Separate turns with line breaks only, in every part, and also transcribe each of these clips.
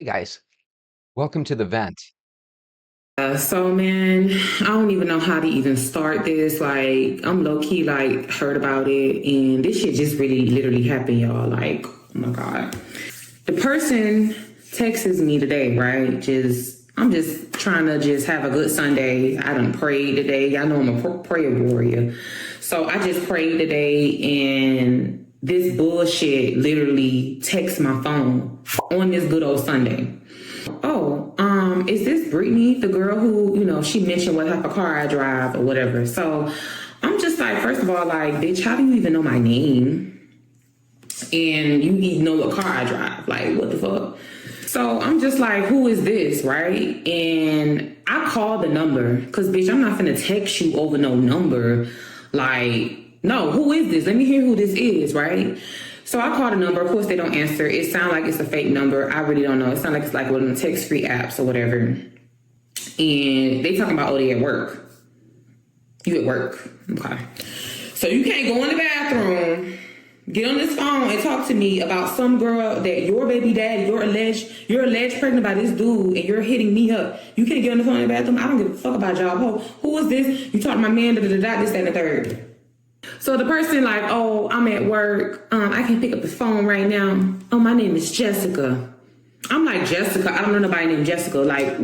Hey guys, welcome to the vent.
So man, I don't even know how to even start this. Like, I'm low key like heard about it, and this shit just really literally happened, y'all. Like, oh my god, the person texts me today, right? I'm just trying to just have a good Sunday. I done prayed today. Y'all know I'm a prayer warrior, so I just prayed today, and this bullshit literally texts my phone on this good old Sunday. Oh, is this Brittany, the girl who, she mentioned what type of car I drive or whatever. So I'm just like, first of all, like, bitch, how do you even know my name? And you even know what car I drive. Like, what the fuck? So I'm just like, who is this, right? And I called the number because, bitch, I'm not gonna text you over no number. Like, no, who is this? Let me hear who this is, right? So I called a number. Of course, they don't answer. It sounds like it's a fake number. I really don't know. It sounds like it's like one of the text-free apps or whatever. And they talking about, oh, they at work. You at work. Okay. So you can't go in the bathroom, get on this phone and talk to me about some girl that your baby daddy, you're alleged pregnant by this dude and you're hitting me up. You can't get on the phone in the bathroom. I don't give a fuck about y'all. Who is this? You talk to my man, this, that, and the third. So the person like, oh, I'm at work. I can't pick up the phone right now. Oh, my name is Jessica. I'm like, Jessica, I don't know nobody named Jessica. Like,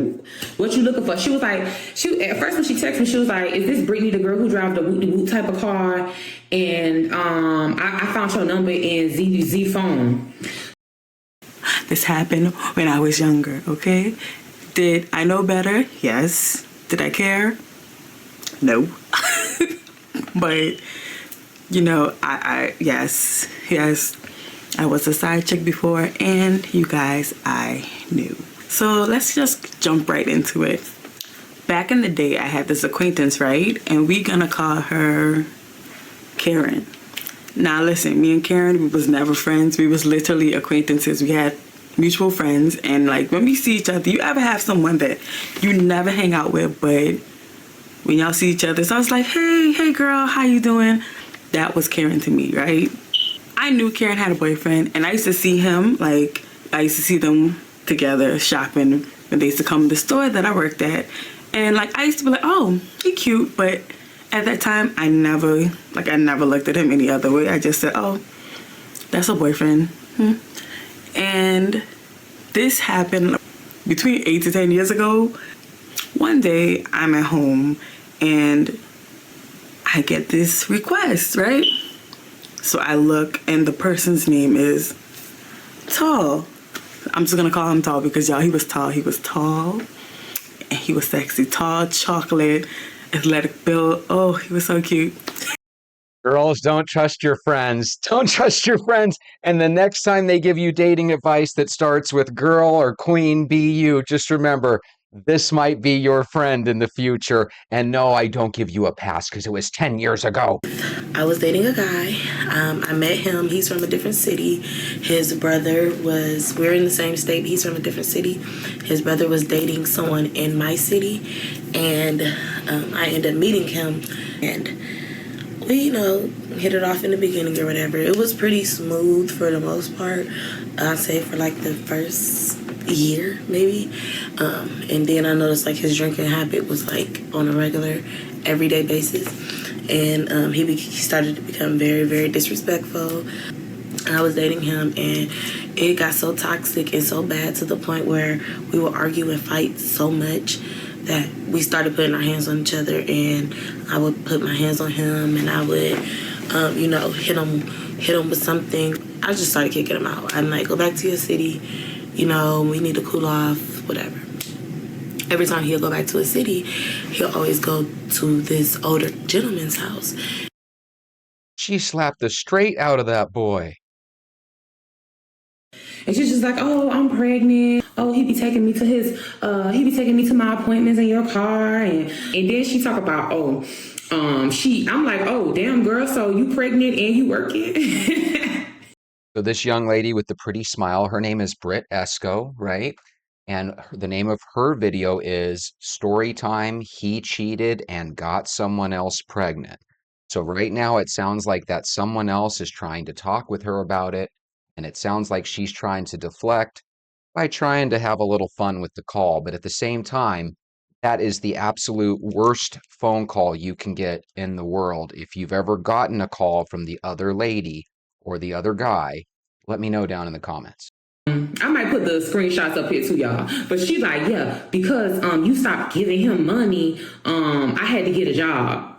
what you looking for? She was like, at first when she texted me, she was like, is this Brittany, the girl who drives the woot type of car? And I found your number in Z phone.
This happened when I was younger, okay? Did I know better? Yes. Did I care? No. But, yes, I was a side chick before, and you guys, I knew. So let's just jump right into it. Back in the day, I had this acquaintance, right? And we gonna call her Karen. Now listen, me and Karen, we was never friends. We was literally acquaintances. We had mutual friends, and like when we see each other, you ever have someone that you never hang out with, but when y'all see each other, so I was like, hey girl, how you doing? That was Karen to me, right? I knew Karen had a boyfriend, and I used to see him, like, I used to see them together shopping when they used to come to the store that I worked at. And, like, I used to be like, oh, he cute, but at that time, I never looked at him any other way. I just said, oh, that's a boyfriend. And this happened between 8 to 10 years ago. One day, I'm at home, and I get this request, right? So I look, and the person's name is Tall. I'm just gonna call him Tall because y'all, he was tall. He was tall, and he was sexy. Tall, chocolate, athletic build. Oh, he was so cute.
Girls, don't trust your friends. Don't trust your friends. And the next time they give you dating advice that starts with girl or queen, be you, just remember this might be your friend in the future. And no, I don't give you a pass because it was 10 years ago.
I was dating a guy. I met him. He's from a different city. We're in the same state, but he's from a different city. His brother was dating someone in my city, and I ended up meeting him, and we, hit it off in the beginning or whatever. It was pretty smooth for the most part. I'd say for like the first year, maybe. And then I noticed like his drinking habit was like on a regular, everyday basis. And he started to become very, very disrespectful. I was dating him, and it got so toxic and so bad to the point where we would argue and fight so much that we started putting our hands on each other, and I would put my hands on him, and I would, hit him with something. I just started kicking him out. I'm like, go back to your city, we need to cool off, whatever. Every time he'll go back to a city, he'll always go to this older gentleman's house.
She slapped the straight out of that boy.
And she's just like, oh, I'm pregnant. Oh, he be taking me to my appointments in your car. And then she talk about, I'm like, oh, damn girl, so you pregnant and you working?
So this young lady with the pretty smile, her name is Britt Esco, right? And the name of her video is Story Time, He Cheated and Got Someone Else Pregnant. So right now it sounds like that someone else is trying to talk with her about it, and it sounds like she's trying to deflect. by trying to have a little fun with the call, but at the same time, that is the absolute worst phone call you can get in the world. If you've ever gotten a call from the other lady or the other guy, let me know down in the comments.
I might put the screenshots up here too, y'all. But she's like, yeah, because you stopped giving him money, I had to get a job.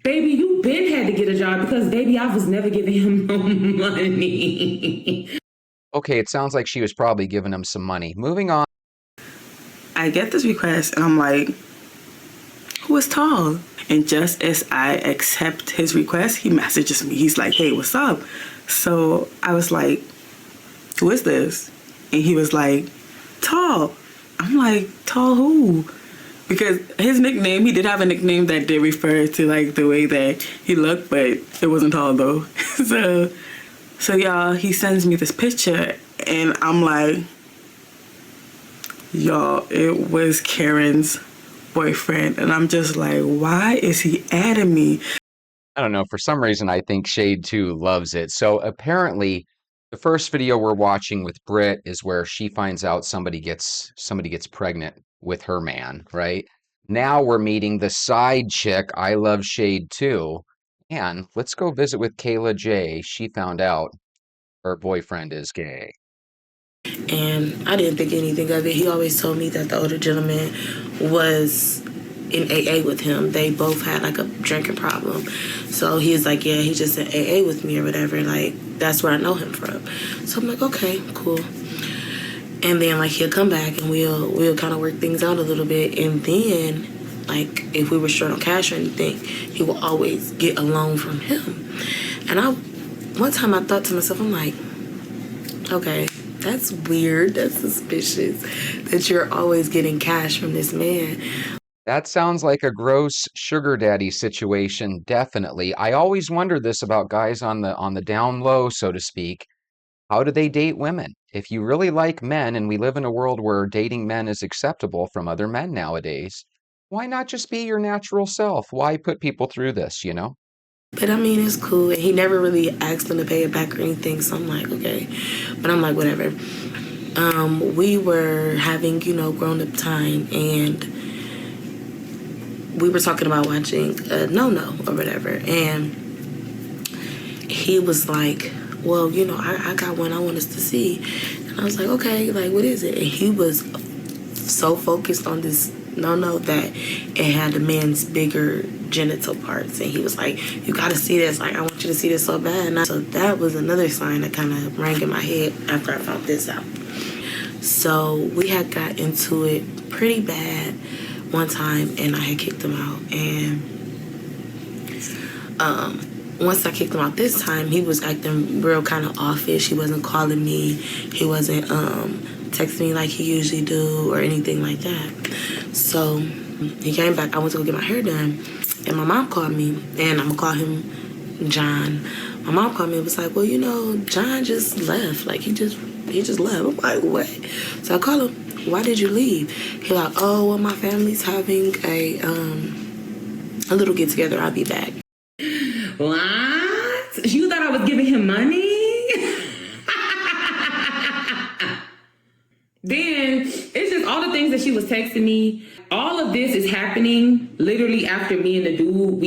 Baby, you been had to get a job because, baby, I was never giving him no money.
Okay, it sounds like she was probably giving him some money. Moving on.
I get this request and I'm like, who is tall? And just as I accept his request, he messages me. He's like, hey, what's up? So I was like, who is this? And he was like, Tall. I'm like, Tall who? Because his nickname, he did have a nickname that did refer to like the way that he looked, but it wasn't tall though. So y'all, he sends me this picture and I'm like, y'all, it was Karen's boyfriend. And I'm just like, why is he adding me?
I don't know, for some reason I think Shade 2 loves it. So apparently the first video we're watching with Britt is where she finds out somebody gets pregnant with her man, right? Now we're meeting the side chick, I love Shade 2. And let's go visit with Kayla J. She found out her boyfriend is gay.
And I didn't think anything of it. He always told me that the older gentleman was in AA with him. They both had like a drinking problem. So he was like, yeah, he's just in AA with me or whatever. Like, that's where I know him from. So I'm like, okay, cool. And then like he'll come back and we'll kind of work things out a little bit. And then like if we were short on cash or anything, he will always get a loan from him. And one time I thought to myself, I'm like, okay, that's weird. That's suspicious that you're always getting cash from this man.
That sounds like a gross sugar daddy situation, definitely. I always wonder this about guys on the down low, so to speak. How do they date women? If you really like men, and we live in a world where dating men is acceptable from other men nowadays, why not just be your natural self? Why put people through this, you know?
But I mean, it's cool. And he never really asked them to pay it back or anything. So I'm like, okay. But I'm like, whatever. We were having, grown up time and we were talking about watching No or whatever. And he was like, well, I got one I want us to see. And I was like, okay, like, what is it? And he was so focused on this No that it had the man's bigger genital parts. And he was like, you got to see this. Like, I want you to see this so bad. And so that was another sign that kind of rang in my head after I found this out. So we had got into it pretty bad one time and I had kicked him out. And once I kicked him out this time, he was acting real kind of offish. He wasn't calling me. He wasn't texting me like he usually do or anything like that. So he came back. I went to go get my hair done. And my mom called me. And I'm going to call him John. My mom called me and was like, well, John just left. Like, he just left. I'm like, what? So I called him. Why did you leave? He like, oh, well, my family's having a little get together. I'll be back.
What? You thought I was giving him money? Then it's just all the things that she was texting me. All of this is happening literally after me and the dude,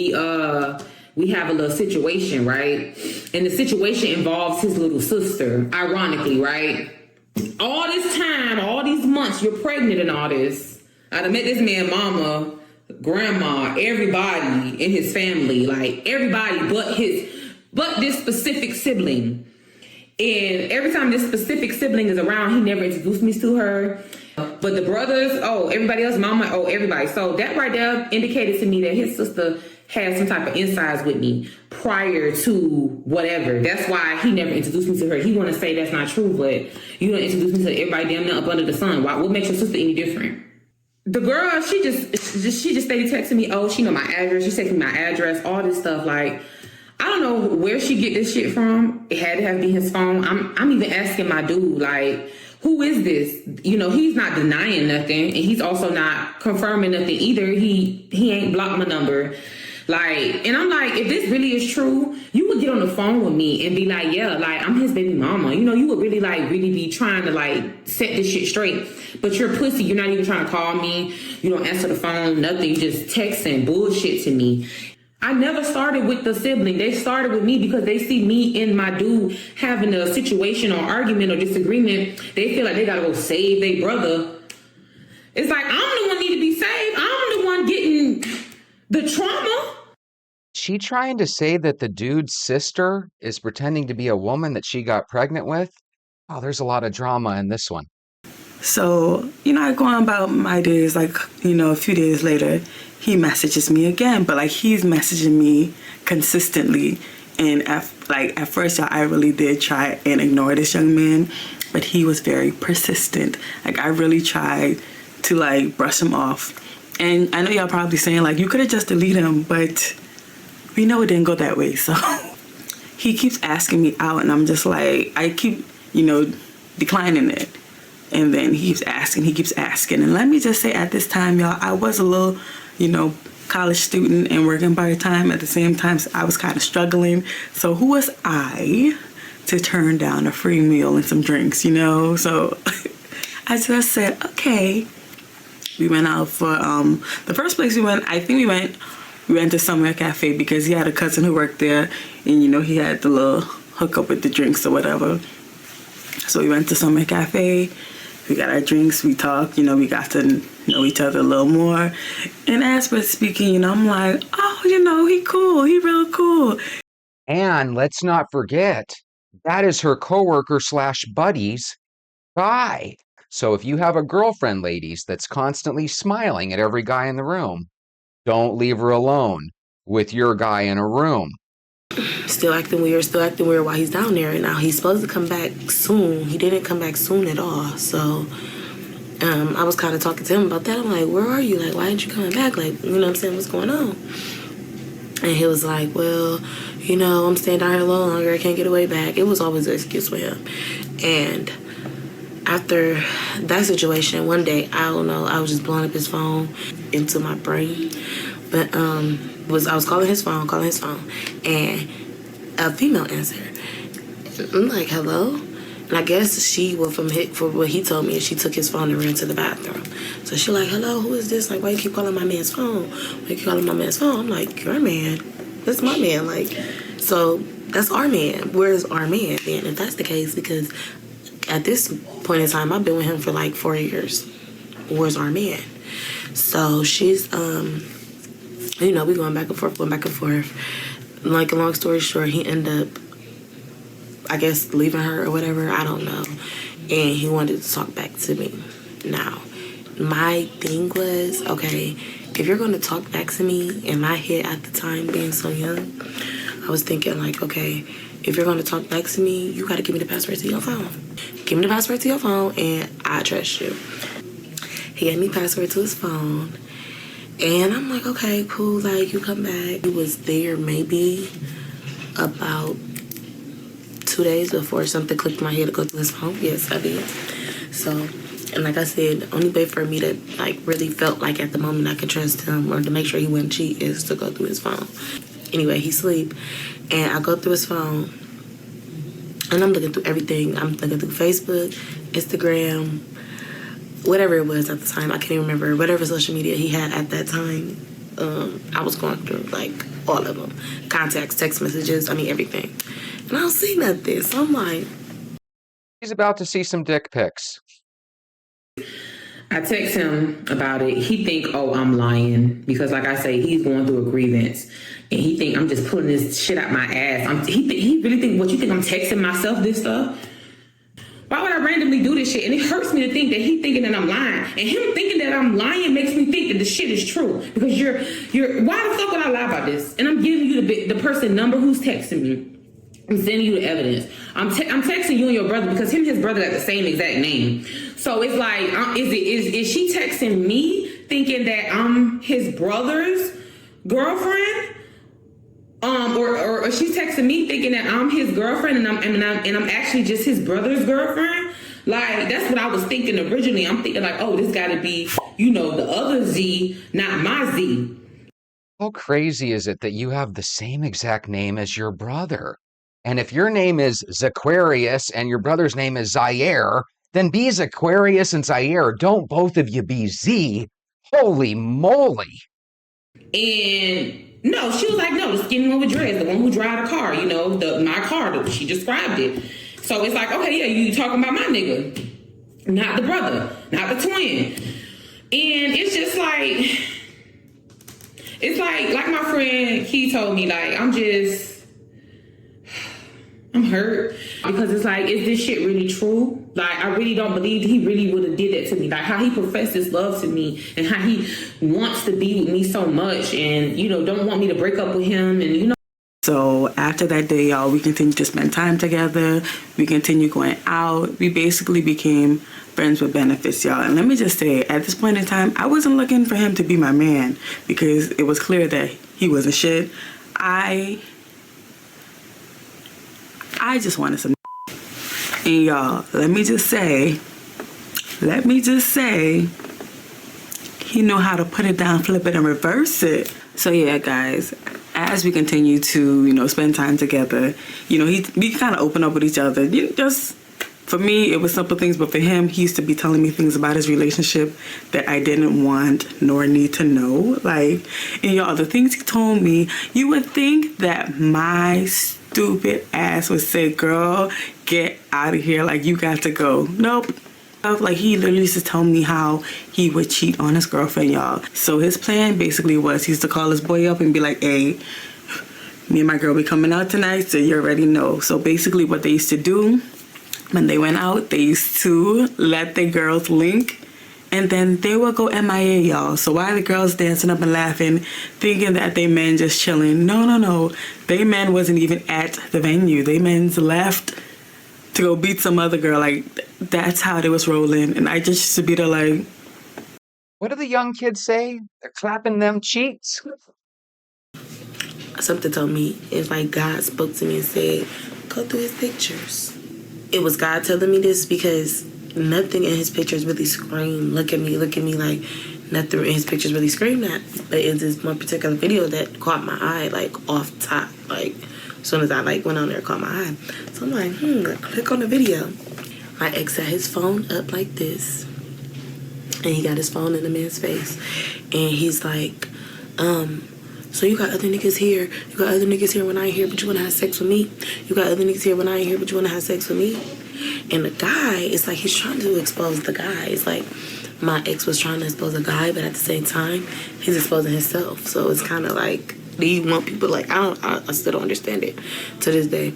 we have a little situation, right? And the situation involves his little sister, ironically, right? All this time, all these months, you're pregnant and all this. I done met this man, mama, grandma, everybody in his family, like everybody but this specific sibling. And every time this specific sibling is around, he never introduced me to her. But the brothers, everybody else, mama, everybody. So that right there indicated to me that his sister had some type of insides with me prior to whatever. That's why he never introduced me to her. He want to say that's not true, but you don't introduce me to everybody damn near up under the sun. What makes your sister any different? The girl, she just stayed texting me. Oh, she know my address. She texted me my address. All this stuff. Like, I don't know where she get this shit from. It had to have been his phone. I'm even asking my dude, like, who is this? He's not denying nothing, and he's also not confirming nothing either. He ain't blocked my number. Like, and I'm like, if this really is true, you would get on the phone with me and be like, yeah, like, I'm his baby mama. You know, you would really, like, really be trying to, like, set this shit straight. But you're pussy. You're not even trying to call me. You don't answer the phone, nothing. You just texting bullshit to me. I never started with the sibling. They started with me because they see me and my dude having a situation or argument or disagreement. They feel like they gotta go save their brother. It's like, I'm the one need to be saved. I'm the one getting the trauma.
She trying to say that the dude's sister is pretending to be a woman that she got pregnant with? Oh, there's a lot of drama in this one.
So, I go on about my days, like, a few days later, he messages me again, but like he's messaging me consistently. And at first, y'all, I really did try and ignore this young man, but he was very persistent. Like, I really tried to like brush him off. And I know y'all probably saying like, you could have just deleted him, but we know it didn't go that way. So he keeps asking me out and I'm just like, I keep, declining it. And then he keeps asking. And let me just say at this time, y'all, I was a little, college student and working part-time at the same time. So I was kind of struggling. So who was I to turn down a free meal and some drinks, So I just said, okay. We went out for, the first place we went, I think we went to Summer Cafe because he had a cousin who worked there. And, he had the little hookup with the drinks or whatever. So we went to Summer Cafe. We got our drinks, we talked, we got to know each other a little more. And as we're speaking, I'm like, oh, he cool, he real cool.
And let's not forget, that is her coworker / buddy's guy. So if you have a girlfriend, ladies, that's constantly smiling at every guy in the room, don't leave her alone with your guy in a room.
Still acting weird while he's down there. And now he's supposed to come back soon. He didn't come back soon at all. So I was kind of talking to him about that. I'm like, where are you? Like, why aren't you coming back? Like, you know what I'm saying? What's going on? And he was like, well, I'm staying down here a little longer. I can't get away back. It was always an excuse with him. And after that situation, one day, I don't know, I was just blowing up his phone into my brain. But I was calling his phone, and a female answered. I'm like, hello? And I guess for what he told me, she took his phone and ran to the bathroom. So she like, hello, who is this? Like, why you keep calling my man's phone? Why you keep calling my man's phone? I'm like, your man. That's my man. Like, so that's our man. Where's our man then? If that's the case, because at this point in time, I've been with him for like 4 years. Where's our man? So she's, we going back and forth. Like, a long story short, he ended up, I guess, leaving her or whatever. I don't know. And he wanted to talk back to me. Now, my thing was, okay, if you're going to talk back to me, in my head at the time, being so young, I was thinking, like, okay, if you're going to talk back to me, you got to give me the password to your phone. Give me the password to your phone, and I trust you. He gave me the password to his phone. And I'm like, okay, cool, like, you come back. He was there maybe about 2 days before something clicked in my head to go through his phone. Yes, I did. So, and like I said, the only way for me to, like, really felt like at the moment I could trust him or to make sure he wouldn't cheat is to go through his phone. Anyway, he sleep, and I go through his phone, and I'm looking through everything. I'm looking through Facebook, Instagram, whatever it was at the time. I can't even remember. Whatever social media he had at that time, I was going through, like, all of them. Contacts, text messages, everything. And I don't see nothing. So I'm like,
He's about to see some dick pics.
I text him about it. He think, oh, I'm lying. Because like I say, he's going through a grievance. And he think I'm just pulling this shit out my ass. He really think, what, you think I'm texting myself this stuff? Why would I randomly do this shit? And it hurts me to think that he's thinking that I'm lying. And him thinking that I'm lying makes me think that the shit is true. Because you're why the fuck would I lie about this? And I'm giving you the person number who's texting me. I'm sending you the evidence. I'm texting you and your brother because him and his brother got the same exact name. So it's like, is she texting me thinking that I'm his brother's girlfriend? Or she's texting me thinking that I'm his girlfriend and I'm actually just his brother's girlfriend. Like, that's what I was thinking originally. I'm thinking like, oh, this got to be, the other Z, not my Z.
How crazy is it that you have the same exact name as your brother? And if your name is Zaquarius and your brother's name is Zaire, then be Zaquarius and Zaire. Don't both of you be Z. Holy moly.
And no, she was like, no, the skinny one with dreads, the one who drive the car, you know, my car, she described it. So it's like, okay, yeah, you talking about my nigga, not the brother, not the twin. And it's just like, it's like my friend, he told me, like, I'm hurt because it's like, is this shit really true? Like, I really don't believe he really would have did that to me. Like, how he professed his love to me and how he wants to be with me so much and, you know, don't want me to break up with him and, you know.
So after that day, y'all, we continued to spend time together. We continued going out. We basically became friends with benefits, y'all. And let me just say, at this point in time, I wasn't looking for him to be my man because it was clear that he wasn't shit. I just wanted some. And y'all, let me just say, he knew how to put it down, flip it, and reverse it. So yeah, guys, as we continue to, you know, spend time together, you know, we kind of open up with each other. You know, just, for me, it was simple things, but for him, he used to be telling me things about his relationship that I didn't want nor need to know. Like, and y'all, the things he told me, you would think that my stupid ass would say, girl, get out of here, like, you got to go. Nope. Like, he literally used to tell me how he would cheat on his girlfriend, y'all. So his plan basically was he used to call his boy up and be like, hey, me and my girl be coming out tonight, so you already know. So basically what they used to do when they went out, they used to let their girls link, and then they would go MIA, y'all. So while the girls dancing up and laughing, thinking that they men just chilling, no. They men wasn't even at the venue. They men's left to go beat some other girl. Like, that's how they was rolling. And I just used to be there like,
What do the young kids say? They're clapping them cheeks.
Something told me, it's like God spoke to me and said, go through his pictures. It was God telling me this because nothing in his pictures really screamed, look at me, like nothing in his pictures really screamed that. But it's this one particular video that caught my eye, like off top, like as soon as I like went on there, it caught my eye. So I'm like, click on the video. My ex had his phone up like this, and he got his phone in the man's face, and he's like, so you got other niggas here. You got other niggas here when I ain't here, but you wanna have sex with me. You got other niggas here when I ain't here, but you wanna have sex with me. And the guy, it's like he's trying to expose the guy. It's like my ex was trying to expose a guy, but at the same time, he's exposing himself. So it's kind of like, do you want people like, I still don't understand it to this day.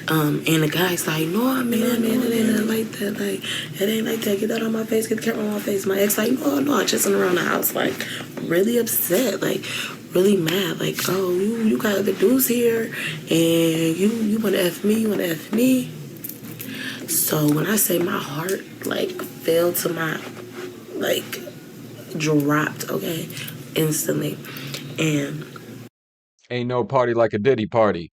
And the guy's like, no, man, it ain't like that. Like, it ain't like that. Get that on my face. Get the camera on my face. My ex like, no, chasing around the house, like, really upset, like, really mad. Like, oh, you got other dudes here, and you want to F me, you want to F me. So when I say my heart, like, fell to my, like, dropped, okay, instantly. And
Ain't no party like a Diddy party.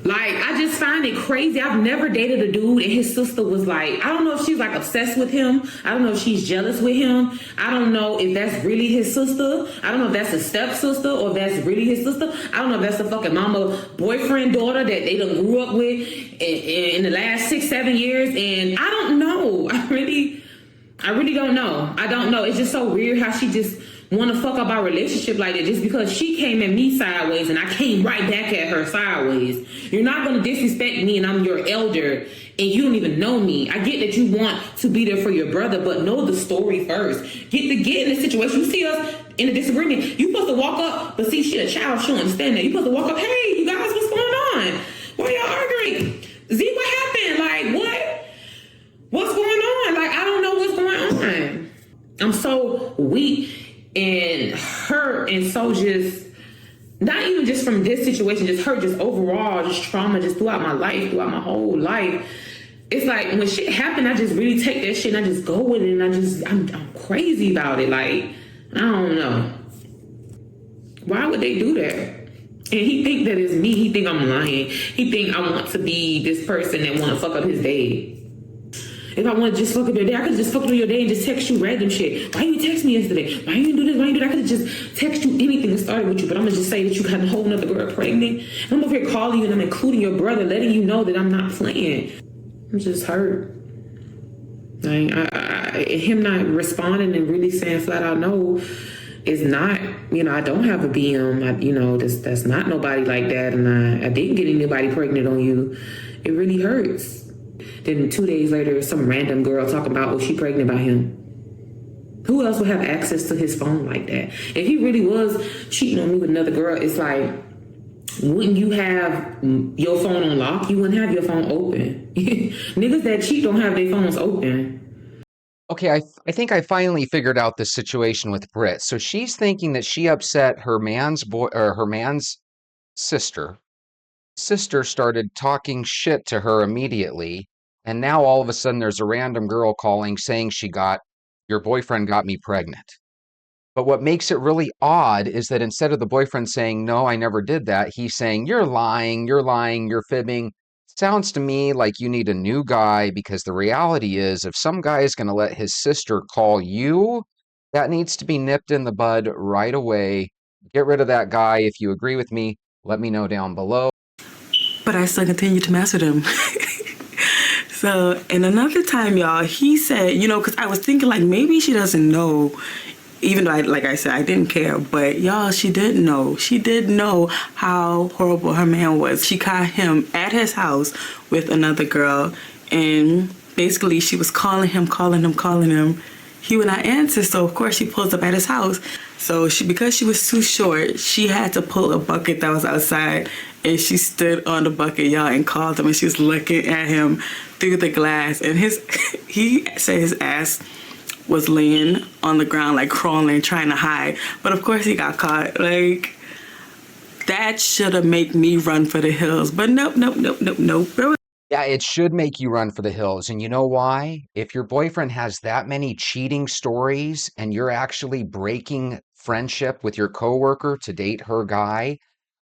Like, I just find it crazy. I've never dated a dude and his sister was like, I don't know if she's like obsessed with him. I don't know if she's jealous with him. I don't know if that's really his sister. I don't know if that's a stepsister or if that's really his sister. I don't know if that's the fucking mama, boyfriend, daughter that they done grew up with in the last 6-7 years. And I don't know. I really don't know. I don't know. It's just so weird how she just want to fuck up our relationship like that just because she came at me sideways and I came right back at her sideways. You're not going to disrespect me and I'm your elder and you don't even know me. I get that you want to be there for your brother, but know the story first. Get in the situation. You see us in a disagreement. You supposed to walk up, but see, she a child. She don't understand that. You supposed to walk up, hey, you guys, what's going on? Why y'all arguing? Z, what happened? Like, what? What's going on? Like, I don't know what's going on. I'm so weak and hurt and so just not even just from this situation, just hurt, just overall, just trauma, just throughout my life, throughout my whole life. It's like when shit happened, I just really take that shit and I just go with it and I'm crazy about it. Like, I don't know. Why would they do that? And he think that it's me. He think I'm lying. He think I want to be this person that want to fuck up his day. If I want to just fuck up your day, I could just fuck up your day and just text you random shit. Why you text me yesterday? Why you do this? Why you do that? I could just text you anything that started with you, but I'm gonna just say that you got a whole nother girl pregnant. And I'm over here calling you and I'm including your brother, letting you know that I'm not playing. I'm just hurt. Him not responding and really saying flat out no is not, I don't have a BM. That's not nobody like that, and I didn't get anybody pregnant on you. It really hurts. Then 2 days later, some random girl talking about, she pregnant by him. Who else would have access to his phone like that? If he really was cheating on me with another girl, it's like, wouldn't you have your phone on lock? You wouldn't have your phone open. Niggas that cheat don't have their phones open.
Okay, I think I finally figured out the situation with Britt. So she's thinking that she upset her man's boy or her man's sister. Sister started talking shit to her immediately, and now all of a sudden there's a random girl calling saying your boyfriend got me pregnant. But what makes it really odd is that instead of the boyfriend saying, no, I never did that, he's saying, you're lying, you're fibbing. Sounds to me like you need a new guy, because the reality is if some guy is going to let his sister call you, that needs to be nipped in the bud right away. Get rid of that guy. If you agree with me, let me know down below.
But I still continue to mess with him. So, and another time, y'all, he said, because I was thinking like maybe she doesn't know, even though like I said, I didn't care, but y'all, she did know. She did know how horrible her man was. She caught him at his house with another girl, and basically she was calling him. He would not answer, so of course she pulls up at his house. So because she was too short, she had to pull a bucket that was outside, and she stood on the bucket, y'all, and called him, and she was looking at him through the glass, and he said his ass was laying on the ground, like crawling, trying to hide. But of course he got caught. Like, that should have made me run for the hills. But nope.
Yeah, it should make you run for the hills. And you know why? If your boyfriend has that many cheating stories and you're actually breaking friendship with your coworker to date her guy,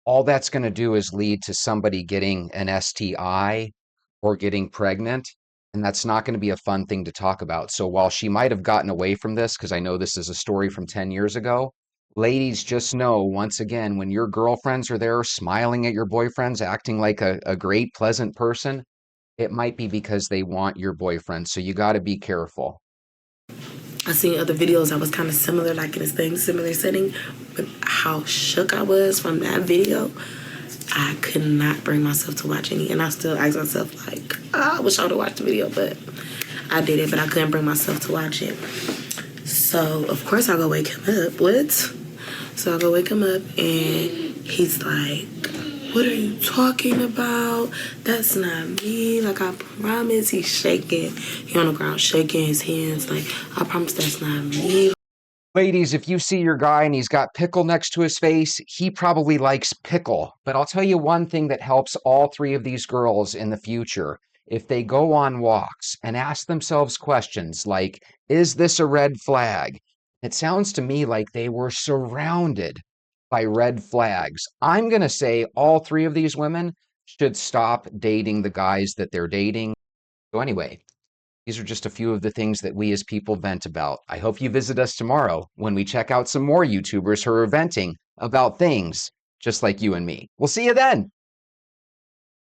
all that's going to do is lead to somebody getting an STI or getting pregnant. And that's not going to be a fun thing to talk about. So while she might have gotten away from this, because I know this is a story from 10 years ago, ladies, just know, once again, when your girlfriends are there smiling at your boyfriends, acting like a great, pleasant person, it might be because they want your boyfriend. So you got to be careful.
I seen other videos that was kind of similar, like in this thing, similar setting, but how shook I was from that video, I could not bring myself to watch any. And I still ask myself, like, I wish I would have watched the video, but I did it, but I couldn't bring myself to watch it. So, of course, I go wake him up. What? So I go wake him up, and he's like, what are you talking about? That's not me. Like, I promise. He's shaking. He on the ground shaking his hands. Like, I promise that's not me.
Ladies, if you see your guy and he's got pickle next to his face, he probably likes pickle. But I'll tell you one thing that helps all three of these girls in the future. If they go on walks and ask themselves questions like, is this a red flag? It sounds to me like they were surrounded by red flags. I'm going to say all three of these women should stop dating the guys that they're dating. So anyway, these are just a few of the things that we as people vent about. I hope you visit us tomorrow when we check out some more YouTubers who are venting about things just like you and me. We'll see you then.